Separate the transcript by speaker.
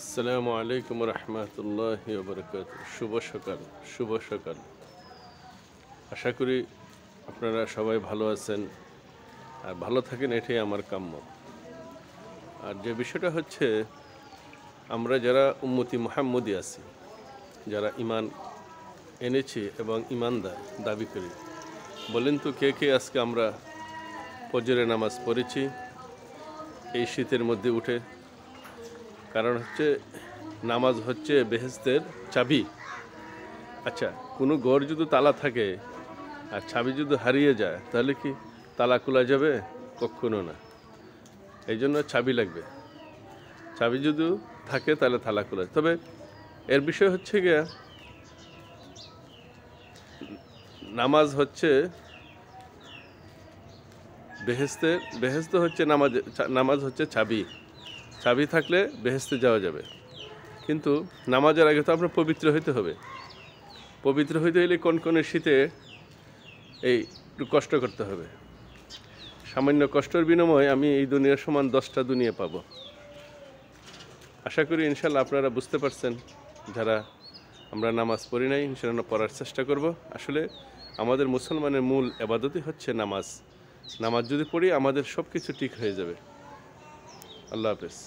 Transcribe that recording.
Speaker 1: আসসালামু আলাইকুম রহমতুল্লাহি ওয়া বারাকাতুহু। শুভ সকাল। আশা করি আপনারা সবাই ভালো আছেন আর ভালো থাকেন, এটাই আমার কাম্য। আর যে বিষয়টা হচ্ছে, আমরা যারা উম্মতি মুহাম্মদী আছি, যারা ঈমান এনেছি এবং ঈমানদার দাবি করি, বলেন তো কে কে আজকে আমরা ফজরের নামাজ পড়েছি এই শীতের মধ্যে উঠে? কারণ হচ্ছে নামাজ হচ্ছে বেহেশতের চাবি। আচ্ছা, কোনো ঘর যদি তালা থাকে আর চাবি যদি হারিয়ে যায়, তাহলে কি তালা খোলা যাবে? কখনো না। এই জন্য চাবি লাগবে। চাবি যদি থাকে তাহলে তালা খোলা। তবে এর বিষয় হচ্ছে গিয়া, নামাজ হচ্ছে বেহেশত হচ্ছে নামাজ হচ্ছে চাবি। চাবি থাকলে বেহেশতে যাওয়া যাবে। কিন্তু নামাজের আগে তো আপনার পবিত্র হইতে হবে। পবিত্র হইতে হলে কনকনে শীতে একটু কষ্ট করতে হবে। সামান্য কষ্টের বিনিময়ে আমি এই দুনিয়ার সমান 10টা দুনিয়া পাবো। আশা করি ইনশাল্লাহ আপনারা বুঝতে পারছেন। যারা আমরা নামাজ পড়ি নাই, ইনশাল্লাহ পড়ার চেষ্টা করব। আসলে আমাদের মুসলমানের মূল ইবাদতই হচ্ছে নামাজ। নামাজ যদি পড়ি, আমাদের সব কিছু ঠিক হয়ে যাবে। আল্লাহ হাফেজ।